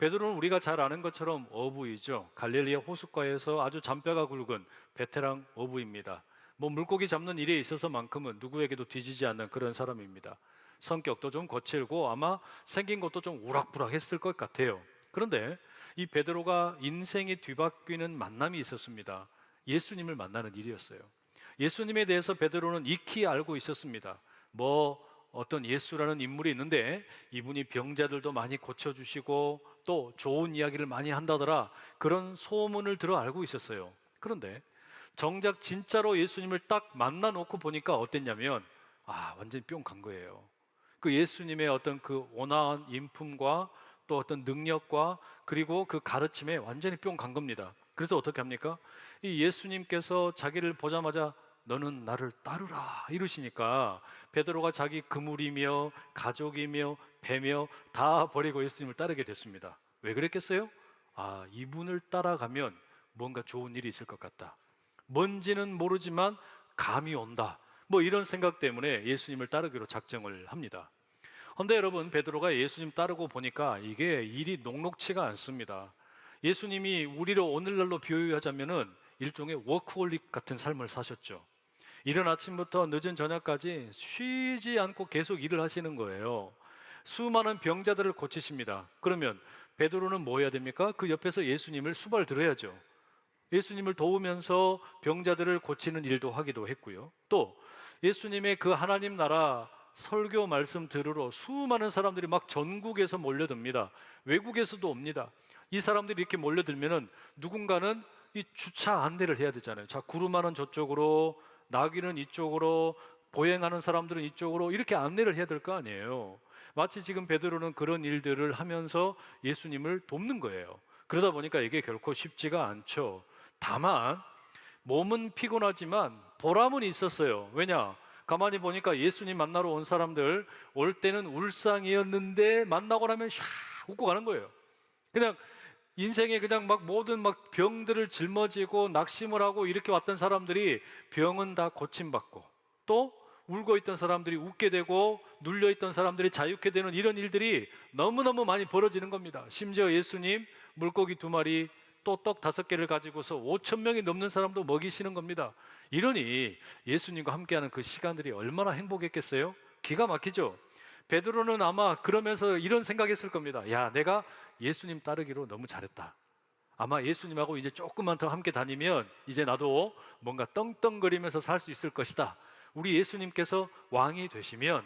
베드로는 우리가 잘 아는 것처럼 어부이죠. 갈릴리의 호숫가에서 아주 잔뼈가 굵은 베테랑 어부입니다. 뭐 물고기 잡는 일에 있어서만큼은 누구에게도 뒤지지 않는 그런 사람입니다. 성격도 좀 거칠고 아마 생긴 것도 좀 우락부락했을 것 같아요. 그런데 이 베드로가 인생이 뒤바뀌는 만남이 있었습니다. 예수님을 만나는 일이었어요. 예수님에 대해서 베드로는 익히 알고 있었습니다. 어떤 예수라는 인물이 있는데 이분이 병자들도 많이 고쳐주시고 또 좋은 이야기를 많이 한다더라, 그런 소문을 들어 알고 있었어요. 그런데 정작 진짜로 예수님을 딱 만나놓고 보니까 어땠냐면 완전히 뿅 간 거예요. 그 예수님의 어떤 그 온화한 인품과 또 어떤 능력과 그리고 그 가르침에 완전히 뿅 간 겁니다. 그래서 어떻게 합니까? 이 예수님께서 자기를 보자마자 너는 나를 따르라 이러시니까 베드로가 자기 그물이며 가족이며 배며 다 버리고 예수님을 따르게 됐습니다. 왜 그랬겠어요? 이분을 따라가면 뭔가 좋은 일이 있을 것 같다. 뭔지는 모르지만 감이 온다. 뭐 이런 생각 때문에 예수님을 따르기로 작정을 합니다. 그런데 여러분, 베드로가 예수님 따르고 보니까 이게 일이 녹록치가 않습니다. 예수님이 우리를 오늘날로 비유하자면은 일종의 워크홀릭 같은 삶을 사셨죠. 이른 아침부터 늦은 저녁까지 쉬지 않고 계속 일을 하시는 거예요. 수많은 병자들을 고치십니다. 그러면 베드로는 뭐 해야 됩니까? 그 옆에서 예수님을 수발 들어야죠. 예수님을 도우면서 병자들을 고치는 일도 하기도 했고요. 또 예수님의 그 하나님 나라 설교 말씀 들으러 수많은 사람들이 막 전국에서 몰려듭니다. 외국에서도 옵니다. 이 사람들이 이렇게 몰려들면은 누군가는 이 주차 안내를 해야 되잖아요. 자, 구름하는 저쪽으로, 나귀는 이쪽으로, 보행하는 사람들은 이쪽으로, 이렇게 안내를 해야 될 거 아니에요. 마치 지금 베드로는 그런 일들을 하면서 예수님을 돕는 거예요. 그러다 보니까 이게 결코 쉽지가 않죠. 다만 몸은 피곤하지만 보람은 있었어요. 왜냐? 가만히 보니까 예수님 만나러 온 사람들, 올 때는 울상이었는데 만나고 나면 샥 웃고 가는 거예요. 그냥 인생에 그냥 모든 병들을 짊어지고 낙심을 하고 이렇게 왔던 사람들이 병은 다 고침받고, 또 울고 있던 사람들이 웃게 되고 눌려있던 사람들이 자유케 되는 이런 일들이 너무너무 많이 벌어지는 겁니다. 심지어 예수님 물고기 2마리 또 떡 5개를 가지고서 5,000명이 넘는 사람도 먹이시는 겁니다. 이러니 예수님과 함께하는 그 시간들이 얼마나 행복했겠어요? 기가 막히죠? 베드로는 아마 그러면서 이런 생각했을 겁니다. 야, 내가 예수님 따르기로 너무 잘했다. 아마 예수님하고 이제 조금만 더 함께 다니면 이제 나도 뭔가 떵떵거리면서 살 수 있을 것이다. 우리 예수님께서 왕이 되시면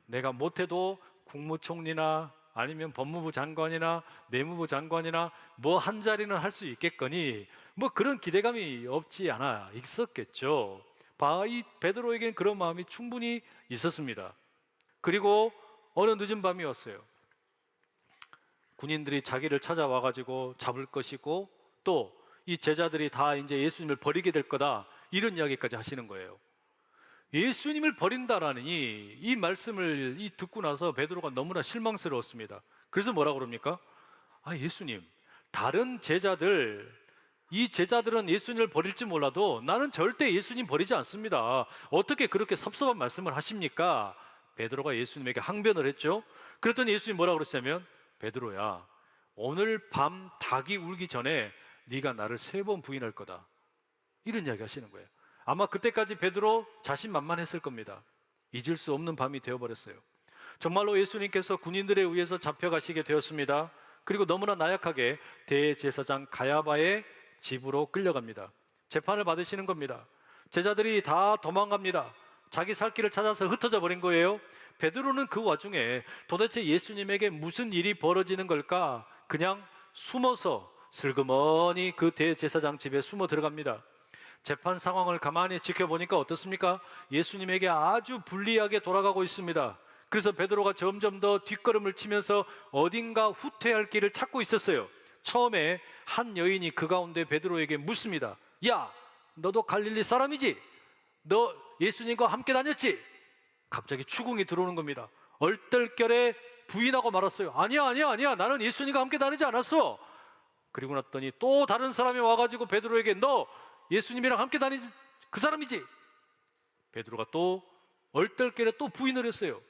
내가 못해도 국무총리나 아니면 법무부 장관이나 내무부 장관이나 뭐 한 자리는 할 수 있겠거니, 뭐 그런 기대감이 없지 않아 있었겠죠. 이 베드로에겐 그런 마음이 충분히 있었습니다. 그리고 어느 늦은 밤이 왔어요. 군인들이 자기를 찾아와가지고 잡을 것이고 또 이 제자들이 다 이제 예수님을 버리게 될 거다, 이런 이야기까지 하시는 거예요. 예수님을 버린다라니 이 말씀을 듣고 나서 베드로가 너무나 실망스러웠습니다. 그래서 뭐라고 그럽니까? 예수님, 다른 제자들, 이 제자들은 예수님을 버릴지 몰라도 나는 절대 예수님 버리지 않습니다. 어떻게 그렇게 섭섭한 말씀을 하십니까? 베드로가 예수님에게 항변을 했죠. 그랬더니 예수님 뭐라고 그랬냐면, 베드로야, 오늘 밤 닭이 울기 전에 네가 나를 3번 부인할 거다, 이런 이야기 하시는 거예요. 아마 그때까지 베드로 자신만만했을 겁니다. 잊을 수 없는 밤이 되어버렸어요. 정말로 예수님께서 군인들에 의해서 잡혀가시게 되었습니다. 그리고 너무나 나약하게 대제사장 가야바의 집으로 끌려갑니다. 재판을 받으시는 겁니다. 제자들이 다 도망갑니다. 자기 살 길을 찾아서 흩어져 버린 거예요. 베드로는 그 와중에 도대체 예수님에게 무슨 일이 벌어지는 걸까? 그냥 숨어서 슬그머니 그 대제사장 집에 숨어 들어갑니다. 재판 상황을 가만히 지켜보니까 어떻습니까? 예수님에게 아주 불리하게 돌아가고 있습니다. 그래서 베드로가 점점 더 뒷걸음을 치면서 어딘가 후퇴할 길을 찾고 있었어요. 처음에 한 여인이 그 가운데 베드로에게 묻습니다. 야, 너도 갈릴리 사람이지? 너 예수님과 함께 다녔지? 갑자기 추궁이 들어오는 겁니다. 얼떨결에 부인하고 말았어요. 아니야, 나는 예수님과 함께 다니지 않았어. 그리고 났더니 또 다른 사람이 와가지고 베드로에게 너 예수님이랑 함께 다니지 그 사람이지? 베드로가 또 얼떨결에 또 부인을 했어요.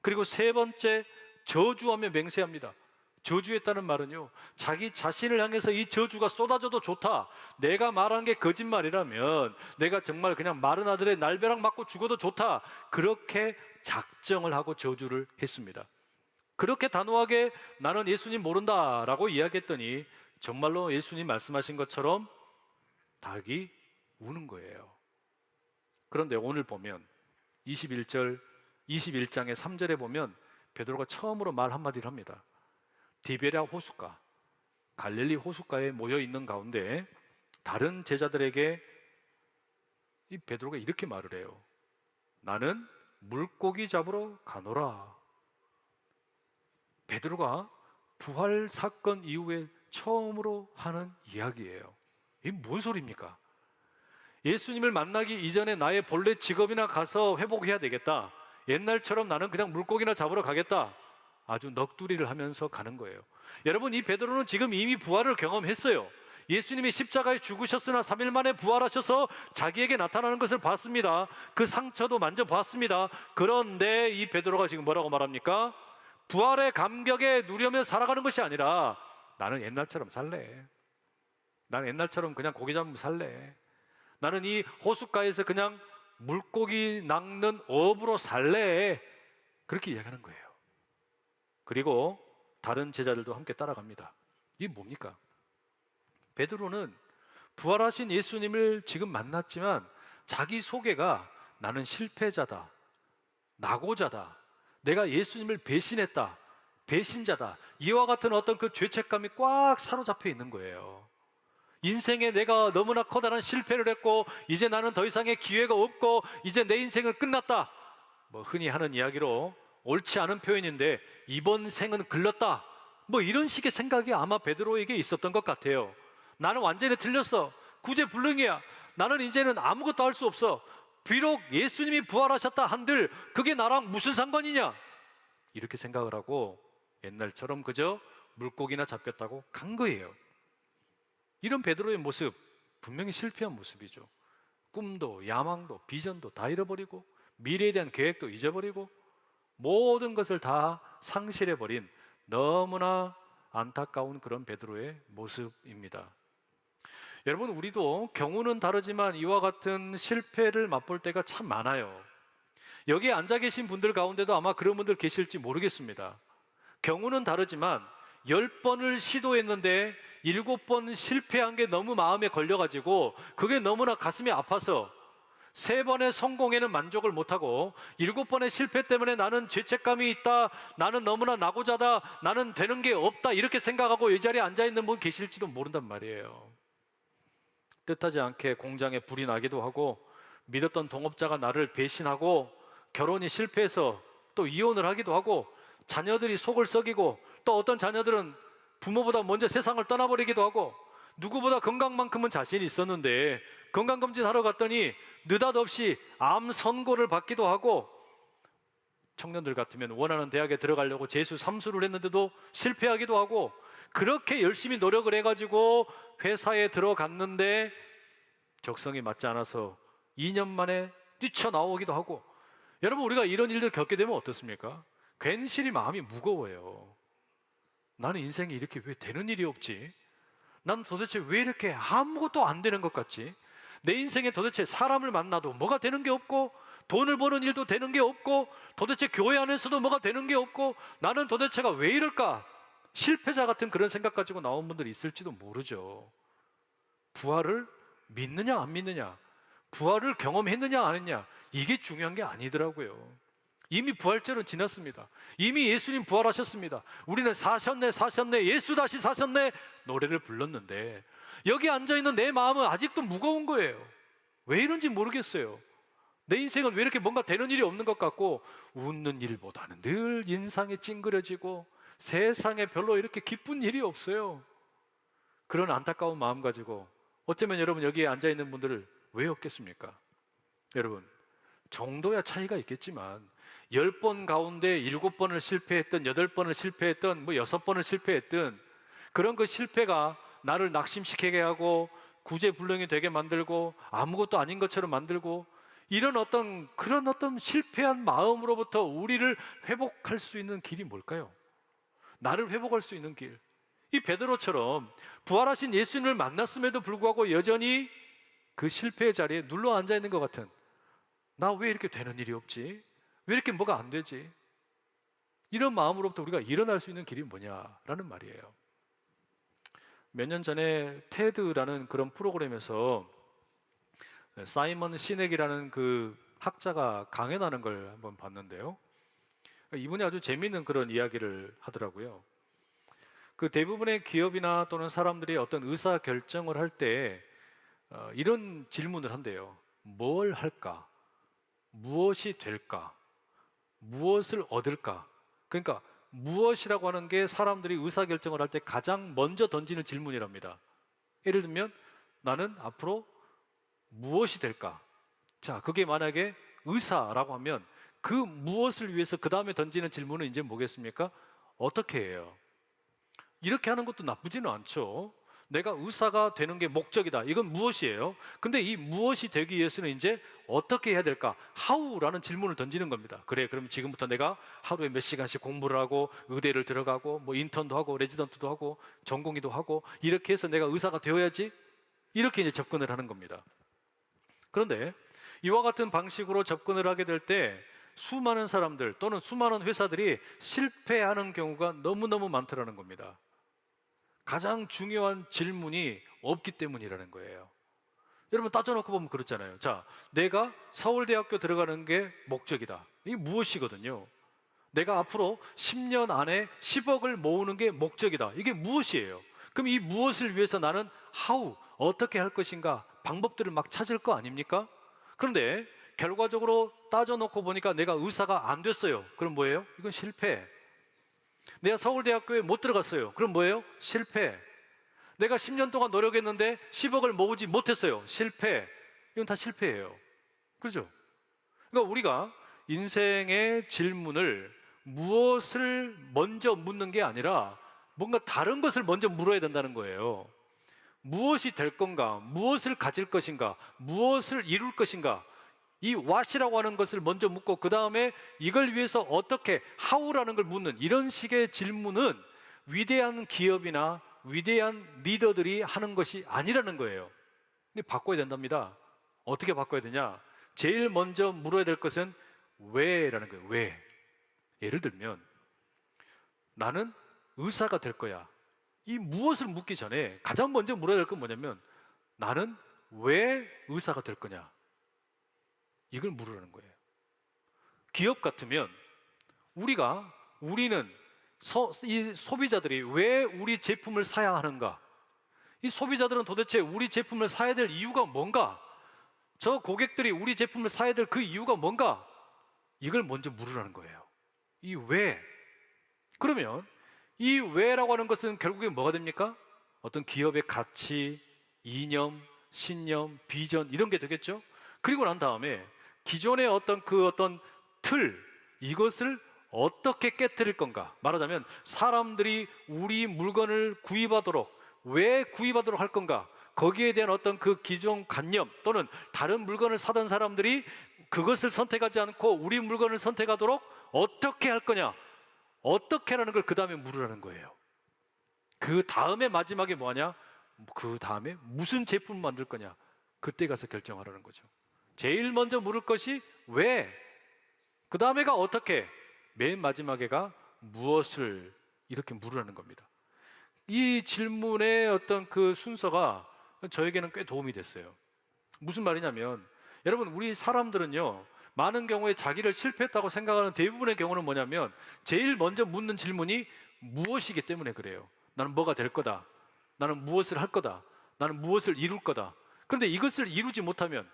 그리고 3번째 저주하며 맹세합니다. 저주했다는 말은요, 자기 자신을 향해서 이 저주가 쏟아져도 좋다, 내가 말한 게 거짓말이라면 내가 정말 그냥 마른 아들의 날벼락 맞고 죽어도 좋다, 그렇게 작정을 하고 저주를 했습니다. 그렇게 단호하게 나는 예수님 모른다라고 이야기했더니 정말로 예수님 말씀하신 것처럼 닭이 우는 거예요. 그런데 오늘 보면 21장의 3절에 보면 베드로가 처음으로 말 한마디를 합니다. 디베랴 호숫가, 갈릴리 호숫가에 모여 있는 가운데 다른 제자들에게 이 베드로가 이렇게 말을 해요. 나는 물고기 잡으러 가노라. 베드로가 부활 사건 이후에 처음으로 하는 이야기예요. 이게 뭔 소리입니까? 예수님을 만나기 이전에 나의 본래 직업이나 가서 회복해야 되겠다, 옛날처럼 나는 그냥 물고기나 잡으러 가겠다, 아주 넋두리를 하면서 가는 거예요. 여러분, 이 베드로는 지금 이미 부활을 경험했어요. 예수님이 십자가에 죽으셨으나 3일 만에 부활하셔서 자기에게 나타나는 것을 봤습니다. 그 상처도 만져봤습니다. 그런데 이 베드로가 지금 뭐라고 말합니까? 부활의 감격에 누려며 살아가는 것이 아니라 나는 옛날처럼 살래. 나는 옛날처럼 그냥 고기 잡으면 살래. 나는 이 호숫가에서 그냥 물고기 낚는 어부로 살래. 그렇게 이야기하는 거예요. 그리고 다른 제자들도 함께 따라갑니다. 이게 뭡니까? 베드로는 부활하신 예수님을 지금 만났지만 자기 소개가 나는 실패자다, 낙오자다, 내가 예수님을 배신했다, 배신자다, 이와 같은 어떤 그 죄책감이 꽉 사로잡혀 있는 거예요. 인생에 내가 너무나 커다란 실패를 했고 이제 나는 더 이상의 기회가 없고 이제 내 인생은 끝났다, 뭐 흔히 하는 이야기로 옳지 않은 표현인데 이번 생은 글렀다, 뭐 이런 식의 생각이 아마 베드로에게 있었던 것 같아요. 나는 완전히 틀렸어, 구제불능이야, 나는 이제는 아무것도 할 수 없어, 비록 예수님이 부활하셨다 한들 그게 나랑 무슨 상관이냐, 이렇게 생각을 하고 옛날처럼 그저 물고기나 잡겠다고 간 거예요. 이런 베드로의 모습, 분명히 실패한 모습이죠. 꿈도 야망도 비전도 다 잃어버리고 미래에 대한 계획도 잊어버리고 모든 것을 다 상실해버린 너무나 안타까운 그런 베드로의 모습입니다. 여러분, 우리도 경우는 다르지만 이와 같은 실패를 맛볼 때가 참 많아요. 여기에 앉아 계신 분들 가운데도 아마 그런 분들 계실지 모르겠습니다. 경우는 다르지만 10번을 시도했는데 7번 실패한 게 너무 마음에 걸려가지고 그게 너무나 가슴이 아파서 3번의 성공에는 만족을 못하고 7번의 실패 때문에 나는 죄책감이 있다, 나는 너무나 낙오자다, 나는 되는 게 없다, 이렇게 생각하고 이 자리에 앉아있는 분 계실지도 모른단 말이에요. 뜻하지 않게 공장에 불이 나기도 하고 믿었던 동업자가 나를 배신하고 결혼이 실패해서 또 이혼을 하기도 하고 자녀들이 속을 썩이고 또 어떤 자녀들은 부모보다 먼저 세상을 떠나버리기도 하고 누구보다 건강만큼은 자신이 있었는데 건강검진하러 갔더니 느닷없이 암 선고를 받기도 하고, 청년들 같으면 원하는 대학에 들어가려고 재수 3수를 했는데도 실패하기도 하고, 그렇게 열심히 노력을 해가지고 회사에 들어갔는데 적성이 맞지 않아서 2년 만에 뛰쳐나오기도 하고. 여러분, 우리가 이런 일들 겪게 되면 어떻습니까? 괜시리 마음이 무거워요. 나는 인생이 이렇게 왜 되는 일이 없지? 난 도대체 왜 이렇게 아무것도 안 되는 것 같지? 내 인생에 도대체 사람을 만나도 뭐가 되는 게 없고 돈을 버는 일도 되는 게 없고 도대체 교회 안에서도 뭐가 되는 게 없고 나는 도대체가 왜 이럴까? 실패자 같은 그런 생각 가지고 나온 분들이 있을지도 모르죠. 부활을 믿느냐 안 믿느냐, 부활을 경험했느냐 안 했냐, 이게 중요한 게 아니더라고요. 이미 부활절은 지났습니다. 이미 예수님 부활하셨습니다. 우리는 사셨네 사셨네 예수 다시 사셨네 노래를 불렀는데 여기 앉아있는 내 마음은 아직도 무거운 거예요. 왜 이런지 모르겠어요. 내 인생은 왜 이렇게 뭔가 되는 일이 없는 것 같고 웃는 일보다는 늘 인상이 찡그려지고 세상에 별로 이렇게 기쁜 일이 없어요. 그런 안타까운 마음 가지고 어쩌면 여러분 여기에 앉아있는 분들을 왜 없겠습니까? 여러분, 정도야 차이가 있겠지만 10번 가운데 7번을 실패했던 8번을 실패했던 6번을 실패했던 그런 그 실패가 나를 낙심시키게 하고 구제불능이 되게 만들고 아무것도 아닌 것처럼 만들고 이런 그런 어떤 실패한 마음으로부터 우리를 회복할 수 있는 길이 뭘까요? 나를 회복할 수 있는 길. 이 베드로처럼 부활하신 예수님을 만났음에도 불구하고 여전히 그 실패의 자리에 눌러 앉아 있는 것 같은, 나 왜 이렇게 되는 일이 없지? 왜 이렇게 뭐가 안 되지? 이런 마음으로부터 우리가 일어날 수 있는 길이 뭐냐라는 말이에요. 몇 년 전에 테드라는 그런 프로그램에서 사이먼 시넥이라는 그 학자가 강연하는 걸 한번 봤는데요. 이분이 아주 재미있는 그런 이야기를 하더라고요. 그 대부분의 기업이나 또는 사람들이 어떤 의사 결정을 할 때 이런 질문을 한대요. 뭘 할까? 무엇이 될까? 무엇을 얻을까? 그러니까 무엇이라고 하는 게 사람들이 의사결정을 할 때 가장 먼저 던지는 질문이랍니다. 예를 들면 나는 앞으로 무엇이 될까? 자, 그게 만약에 의사라고 하면 그 무엇을 위해서 그 다음에 던지는 질문은 이제 뭐겠습니까? 어떻게 해요? 이렇게 하는 것도 나쁘지는 않죠. 내가 의사가 되는 게 목적이다. 이건 무엇이에요? 근데 이 무엇이 되기 위해서는 이제 어떻게 해야 될까? How라는 질문을 던지는 겁니다. 그래, 그럼 지금부터 내가 하루에 몇 시간씩 공부를 하고 의대를 들어가고 뭐 인턴도 하고 레지던트도 하고 전공의도 하고 이렇게 해서 내가 의사가 되어야지. 이렇게 이제 접근을 하는 겁니다. 그런데 이와 같은 방식으로 접근을 하게 될 때 수많은 사람들 또는 수많은 회사들이 실패하는 경우가 너무너무 많더라는 겁니다. 가장 중요한 질문이 없기 때문이라는 거예요. 여러분 따져놓고 보면 그렇잖아요. 자, 내가 서울대학교 들어가는 게 목적이다. 이게 무엇이거든요. 내가 앞으로 10년 안에 10억을 모으는 게 목적이다. 이게 무엇이에요? 그럼 이 무엇을 위해서 나는 how, 어떻게 할 것인가 방법들을 막 찾을 거 아닙니까? 그런데 결과적으로 따져놓고 보니까 내가 의사가 안 됐어요. 그럼 뭐예요? 이건 실패. 내가 서울대학교에 못 들어갔어요. 그럼 뭐예요? 실패. 내가 10년 동안 노력했는데 10억을 모으지 못했어요. 실패. 이건 다 실패예요. 그렇죠? 그러니까 우리가 인생의 질문을 무엇을 먼저 묻는 게 아니라 뭔가 다른 것을 먼저 물어야 된다는 거예요. 무엇이 될 건가? 무엇을 가질 것인가? 무엇을 이룰 것인가? 이 what이라고 하는 것을 먼저 묻고 그 다음에 이걸 위해서 어떻게, how라는 걸 묻는 이런 식의 질문은 위대한 기업이나 위대한 리더들이 하는 것이 아니라는 거예요. 근데 바꿔야 된답니다. 어떻게 바꿔야 되냐? 제일 먼저 물어야 될 것은 왜라는 거예요. 왜? 예를 들면 나는 의사가 될 거야. 이 무엇을 묻기 전에 가장 먼저 물어야 될 건 뭐냐면 나는 왜 의사가 될 거냐? 이걸 물으라는 거예요. 기업 같으면 우리는 이 소비자들이 왜 우리 제품을 사야 하는가? 이 소비자들은 도대체 우리 제품을 사야 될 이유가 뭔가? 저 고객들이 우리 제품을 사야 될 그 이유가 뭔가? 이걸 먼저 물으라는 거예요. 이 왜? 그러면 이 왜라고 하는 것은 결국에 뭐가 됩니까? 어떤 기업의 가치, 이념, 신념, 비전 이런 게 되겠죠? 그리고 난 다음에 기존의 어떤 틀, 이것을 어떻게 깨트릴 건가? 말하자면 사람들이 우리 물건을 구입하도록 왜 구입하도록 할 건가? 거기에 대한 어떤 그 기존 관념 또는 다른 물건을 사던 사람들이 그것을 선택하지 않고 우리 물건을 선택하도록 어떻게 할 거냐? 어떻게 하라는 걸 그 다음에 물으라는 거예요. 그 다음에 마지막에 뭐하냐? 그 다음에 무슨 제품을 만들 거냐? 그때 가서 결정하라는 거죠. 제일 먼저 물을 것이 왜? 그 다음에가 어떻게? 맨 마지막에가 무엇을 이렇게 물으라는 겁니다. 이 질문의 어떤 그 순서가 저에게는 꽤 도움이 됐어요. 무슨 말이냐면 여러분 우리 사람들은요 많은 경우에 자기를 실패했다고 생각하는 대부분의 경우는 뭐냐면 제일 먼저 묻는 질문이 무엇이기 때문에 그래요. 나는 뭐가 될 거다. 나는 무엇을 할 거다. 나는 무엇을 이룰 거다. 그런데 이것을 이루지 못하면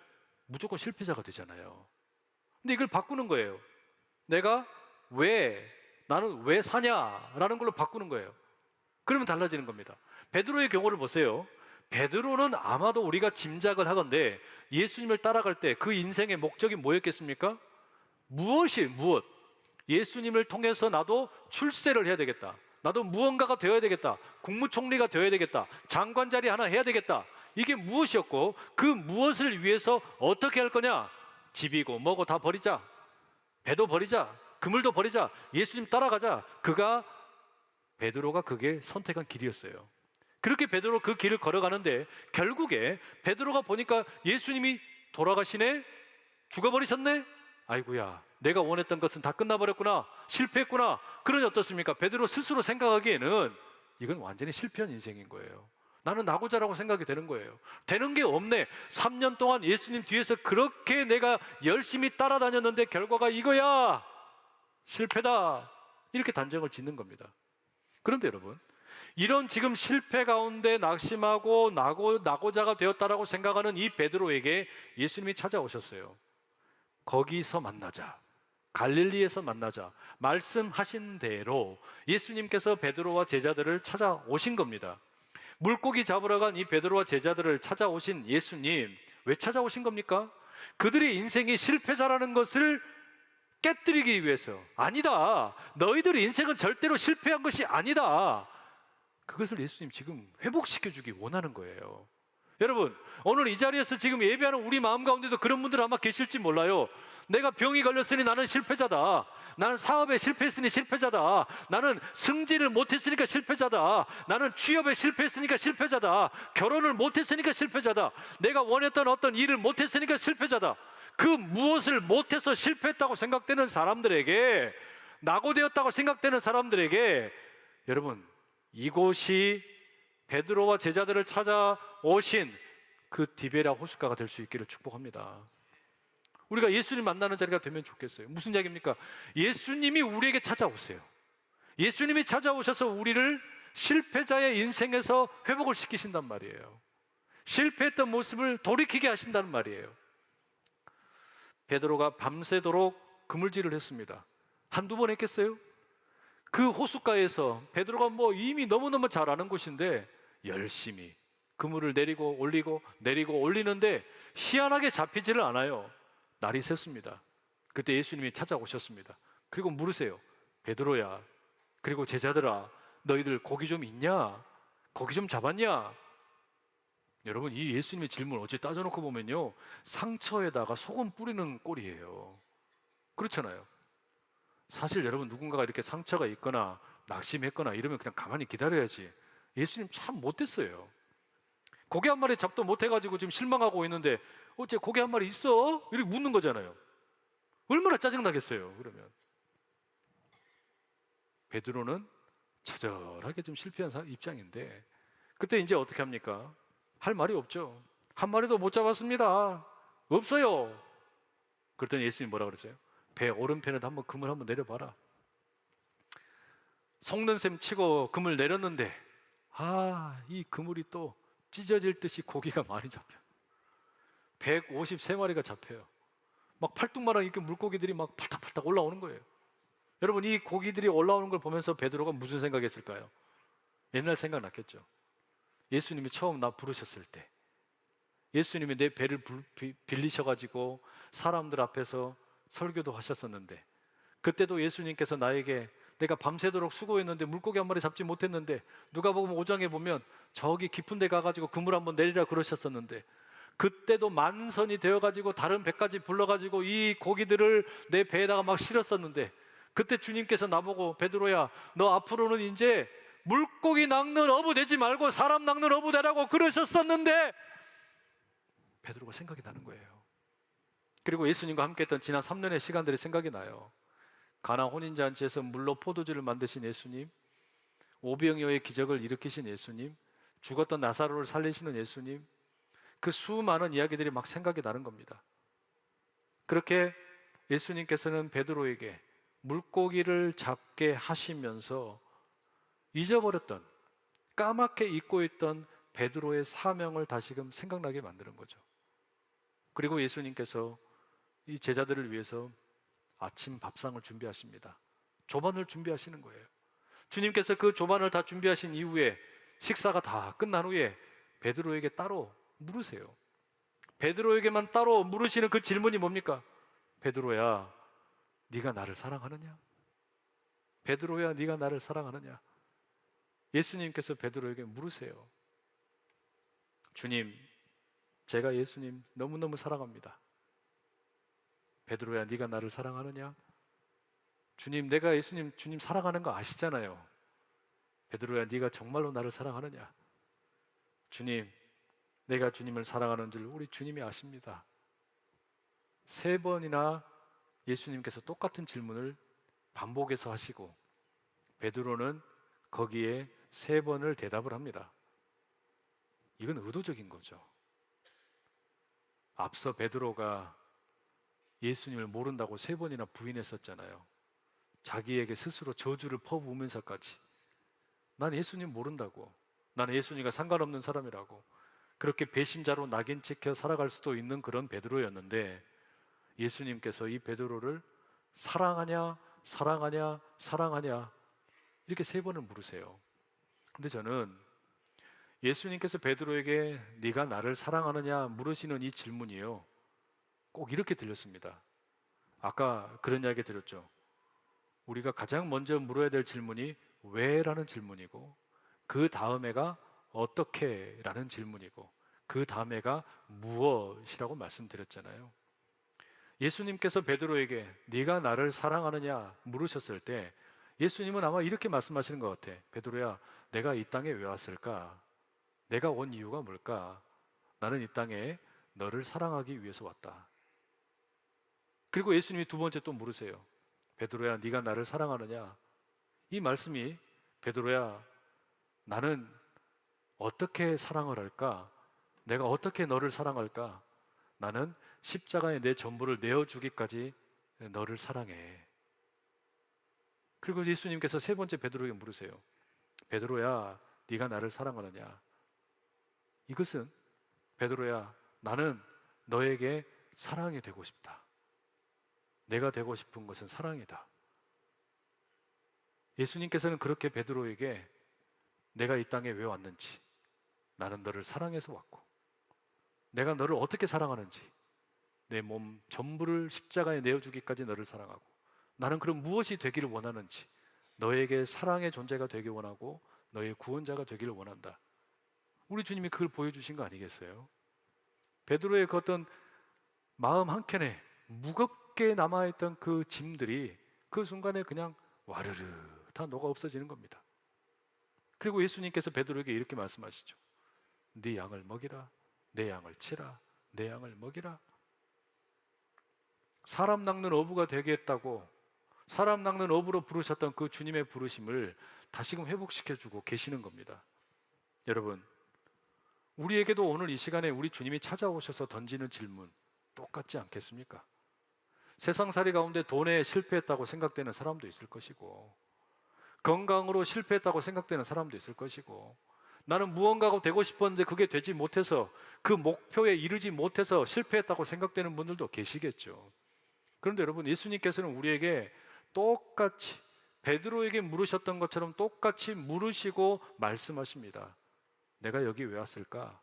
무조건 실패자가 되잖아요. 근데 이걸 바꾸는 거예요. 나는 왜 사냐라는 걸로 바꾸는 거예요. 그러면 달라지는 겁니다. 베드로의 경우를 보세요. 베드로는 아마도 우리가 짐작을 하건대 예수님을 따라갈 때 그 인생의 목적이 뭐였겠습니까? 무엇? 예수님을 통해서 나도 출세를 해야 되겠다. 나도 무언가가 되어야 되겠다. 국무총리가 되어야 되겠다. 장관 자리 하나 해야 되겠다. 이게 무엇이었고 그 무엇을 위해서 어떻게 할 거냐? 집이고 뭐고 다 버리자. 배도 버리자. 그물도 버리자. 예수님 따라가자. 그가 베드로가 그게 선택한 길이었어요. 그렇게 베드로 그 길을 걸어가는데 결국에 베드로가 보니까 예수님이 돌아가시네? 죽어버리셨네? 아이고야, 내가 원했던 것은 다 끝나버렸구나, 실패했구나. 그러니 어떻습니까? 베드로 스스로 생각하기에는 이건 완전히 실패한 인생인 거예요. 나는 나고자라고 생각이 되는 거예요. 되는 게 없네. 3년 동안 예수님 뒤에서 그렇게 내가 열심히 따라다녔는데 결과가 이거야, 실패다, 이렇게 단정을 짓는 겁니다. 그런데 여러분, 이런 지금 실패 가운데 낙심하고 나고자가 되었다라고 생각하는 이 베드로에게 예수님이 찾아오셨어요. 거기서 만나자, 갈릴리에서 만나자 말씀하신 대로 예수님께서 베드로와 제자들을 찾아오신 겁니다. 물고기 잡으러 간 이 베드로와 제자들을 찾아오신 예수님, 왜 찾아오신 겁니까? 그들의 인생이 실패자라는 것을 깨뜨리기 위해서. 아니다, 너희들의 인생은 절대로 실패한 것이 아니다, 그것을 예수님 지금 회복시켜주기 원하는 거예요. 여러분, 오늘 이 자리에서 지금 예배하는 우리 마음 가운데도 그런 분들 아마 계실지 몰라요. 내가 병이 걸렸으니 나는 실패자다, 나는 사업에 실패했으니 실패자다, 나는 승진을 못했으니까 실패자다, 나는 취업에 실패했으니까 실패자다, 결혼을 못했으니까 실패자다, 내가 원했던 어떤 일을 못했으니까 실패자다. 그 무엇을 못해서 실패했다고 생각되는 사람들에게, 낙오되었다고 생각되는 사람들에게, 여러분, 이곳이 베드로와 제자들을 찾아오신 그 디베랴 호숫가가 될 수 있기를 축복합니다. 우리가 예수님 만나는 자리가 되면 좋겠어요. 무슨 이야기입니까? 예수님이 우리에게 찾아오세요. 예수님이 찾아오셔서 우리를 실패자의 인생에서 회복을 시키신단 말이에요. 실패했던 모습을 돌이키게 하신다는 말이에요. 베드로가 밤새도록 그물질을 했습니다. 한두 번 했겠어요? 그 호숫가에서 베드로가 이미 너무너무 잘 아는 곳인데 열심히 그물을 내리고 올리고 내리고 올리는데 희한하게 잡히지를 않아요. 날이 샜습니다. 그때 예수님이 찾아오셨습니다. 그리고 물으세요. 베드로야, 그리고 제자들아, 너희들 고기 좀 있냐? 고기 좀 잡았냐? 여러분, 이 예수님의 질문 어찌 따져놓고 보면요, 상처에다가 소금 뿌리는 꼴이에요. 그렇잖아요. 사실 여러분, 누군가가 이렇게 상처가 있거나 낙심했거나 이러면 그냥 가만히 기다려야지. 예수님 참 못됐어요. 고기 한 마리 잡도 못해가지고 지금 실망하고 있는데 어째 고기 한 마리 있어? 이렇게 묻는 거잖아요. 얼마나 짜증나겠어요. 그러면 베드로는 처절하게 좀 실패한 입장인데 그때 이제 어떻게 합니까? 할 말이 없죠. 한 마리도 못 잡았습니다. 없어요. 그랬더니 예수님 뭐라 그랬어요? 배 오른편에도 한번 그물 한번 내려봐라. 속는 셈 치고 그물 내렸는데 이 그물이 또 찢어질 듯이 고기가 많이 잡혀. 153마리가 잡혀요. 막 팔뚝만한 이렇게 물고기들이 막 팔딱팔딱 올라오는 거예요. 여러분, 이 고기들이 올라오는 걸 보면서 베드로가 무슨 생각했을까요? 옛날 생각 났겠죠. 예수님이 처음 나 부르셨을 때, 예수님이 내 배를 빌리셔가지고 사람들 앞에서 설교도 하셨었는데, 그때도 예수님께서 나에게 내가 밤새도록 수고했는데 물고기 한 마리 잡지 못했는데 누가복음 5장에 보면 저기 깊은 데 가가지고 그물 한번 내리라 그러셨었는데, 그때도 만선이 되어가지고 다른 배까지 불러가지고 이 고기들을 내 배에다가 막 실었었는데, 그때 주님께서 나보고 베드로야, 너 앞으로는 이제 물고기 낚는 어부 되지 말고 사람 낚는 어부 되라고 그러셨었는데, 베드로가 생각이 나는 거예요. 그리고 예수님과 함께 했던 지난 3년의 시간들이 생각이 나요. 가나 혼인잔치에서 물로 포도주를 만드신 예수님, 오병이어의 기적을 일으키신 예수님, 죽었던 나사로를 살리시는 예수님, 그 수많은 이야기들이 막 생각이 나는 겁니다. 그렇게 예수님께서는 베드로에게 물고기를 잡게 하시면서 잊어버렸던, 까맣게 잊고 있던 베드로의 사명을 다시금 생각나게 만드는 거죠. 그리고 예수님께서 이 제자들을 위해서 아침 밥상을 준비하십니다. 조반을 준비하시는 거예요. 주님께서 그 조반을 다 준비하신 이후에, 식사가 다 끝난 후에 베드로에게 따로 물으세요. 베드로에게만 따로 물으시는 그 질문이 뭡니까? 베드로야, 네가 나를 사랑하느냐? 베드로야, 네가 나를 사랑하느냐? 예수님께서 베드로에게 물으세요. 주님, 제가 예수님 너무너무 사랑합니다. 베드로야, 네가 나를 사랑하느냐? 주님, 내가 예수님, 주님 사랑하는 거 아시잖아요. 베드로야, 네가 정말로 나를 사랑하느냐? 주님, 내가 주님을 사랑하는 줄 우리 주님이 아십니다. 3번이나 예수님께서 똑같은 질문을 반복해서 하시고 베드로는 거기에 3번을 대답을 합니다. 이건 의도적인 거죠. 앞서 베드로가 예수님을 모른다고 3번이나 부인했었잖아요. 자기에게 스스로 저주를 퍼부으면서까지 난 예수님 모른다고, 나는 예수님과 상관없는 사람이라고 그렇게 배신자로 낙인 찍혀 살아갈 수도 있는 그런 베드로였는데, 예수님께서 이 베드로를 사랑하냐 사랑하냐 사랑하냐 이렇게 3번을 물으세요. 근데 저는 예수님께서 베드로에게 네가 나를 사랑하느냐 물으시는 이 질문이요, 꼭 이렇게 들렸습니다. 아까 그런 이야기 드렸죠. 우리가 가장 먼저 물어야 될 질문이 왜? 라는 질문이고, 그 다음에가 어떻게? 라는 질문이고, 그 다음에가 무엇이라고 말씀드렸잖아요. 예수님께서 베드로에게 네가 나를 사랑하느냐 물으셨을 때 예수님은 아마 이렇게 말씀하시는 것 같아. 베드로야, 내가 이 땅에 왜 왔을까? 내가 온 이유가 뭘까? 나는 이 땅에 너를 사랑하기 위해서 왔다. 그리고 예수님이 2번째 또 물으세요. 베드로야, 네가 나를 사랑하느냐? 이 말씀이 베드로야, 나는 어떻게 사랑을 할까? 내가 어떻게 너를 사랑할까? 나는 십자가에 내 전부를 내어주기까지 너를 사랑해. 그리고 예수님께서 3번째 베드로에게 물으세요. 베드로야, 네가 나를 사랑하느냐? 이것은 베드로야, 나는 너에게 사랑이 되고 싶다. 내가 되고 싶은 것은 사랑이다. 예수님께서는 그렇게 베드로에게 내가 이 땅에 왜 왔는지, 나는 너를 사랑해서 왔고, 내가 너를 어떻게 사랑하는지, 내 몸 전부를 십자가에 내어주기까지 너를 사랑하고, 나는 그럼 무엇이 되기를 원하는지, 너에게 사랑의 존재가 되길 원하고 너의 구원자가 되기를 원한다. 우리 주님이 그걸 보여주신 거 아니겠어요? 베드로의 그 어떤 마음 한켠에 무겁게 남아있던 그 짐들이 그 순간에 그냥 와르르 다 녹아 없어지는 겁니다. 그리고 예수님께서 베드로에게 이렇게 말씀하시죠. 네 양을 먹이라, 내 양을 치라, 내 양을 먹이라. 사람 낚는 어부가 되겠다고 사람 낚는 어부로 부르셨던 그 주님의 부르심을 다시금 회복시켜주고 계시는 겁니다. 여러분, 우리에게도 오늘 이 시간에 우리 주님이 찾아오셔서 던지는 질문 똑같지 않겠습니까? 세상살이 가운데 돈에 실패했다고 생각되는 사람도 있을 것이고, 건강으로 실패했다고 생각되는 사람도 있을 것이고, 나는 무언가가 되고 싶었는데 그게 되지 못해서 그 목표에 이르지 못해서 실패했다고 생각되는 분들도 계시겠죠. 그런데 여러분, 예수님께서는 우리에게 똑같이 베드로에게 물으셨던 것처럼 똑같이 물으시고 말씀하십니다. 내가 여기 왜 왔을까?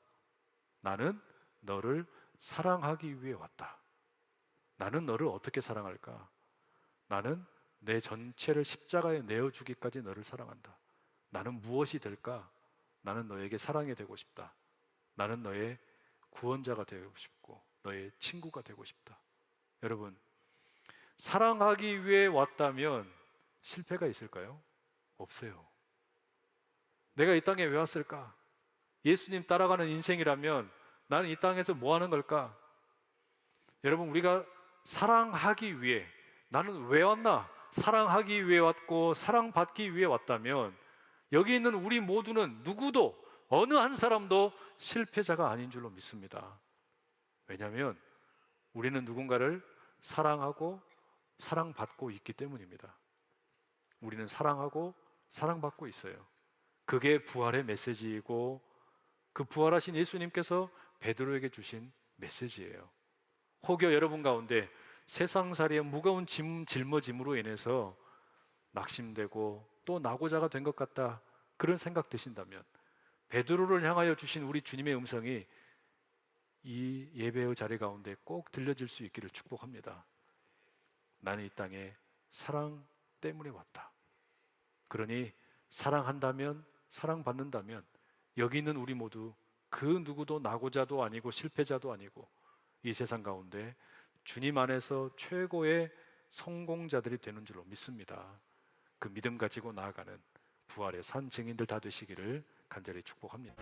나는 너를 사랑하기 위해 왔다. 나는 너를 어떻게 사랑할까? 나는 내 전체를 십자가에 내어주기까지 너를 사랑한다. 나는 무엇이 될까? 나는 너에게 사랑이 되고 싶다. 나는 너의 구원자가 되고 싶고 너의 친구가 되고 싶다. 여러분, 사랑하기 위해 왔다면 실패가 있을까요? 없어요. 내가 이 땅에 왜 왔을까? 예수님 따라가는 인생이라면 나는 이 땅에서 뭐 하는 걸까? 여러분, 우리가 사랑하기 위해, 나는 왜 왔나? 사랑하기 위해 왔고 사랑받기 위해 왔다면 여기 있는 우리 모두는 누구도, 어느 한 사람도 실패자가 아닌 줄로 믿습니다. 왜냐하면 우리는 누군가를 사랑하고 사랑받고 있기 때문입니다. 우리는 사랑하고 사랑받고 있어요. 그게 부활의 메시지이고 그 부활하신 예수님께서 베드로에게 주신 메시지예요. 혹여 여러분 가운데 세상살이의 무거운 짊어짐으로 인해서 낙심되고 또 낙오자가 된 것 같다, 그런 생각 드신다면 베드로를 향하여 주신 우리 주님의 음성이 이 예배의 자리 가운데 꼭 들려질 수 있기를 축복합니다. 나는 이 땅에 사랑 때문에 왔다. 그러니 사랑한다면, 사랑받는다면 여기 있는 우리 모두 그 누구도 낙오자도 아니고 실패자도 아니고 이 세상 가운데 주님 안에서 최고의 성공자들이 되는 줄로 믿습니다. 그 믿음 가지고 나아가는 부활의 산 증인들 다 되시기를 간절히 축복합니다.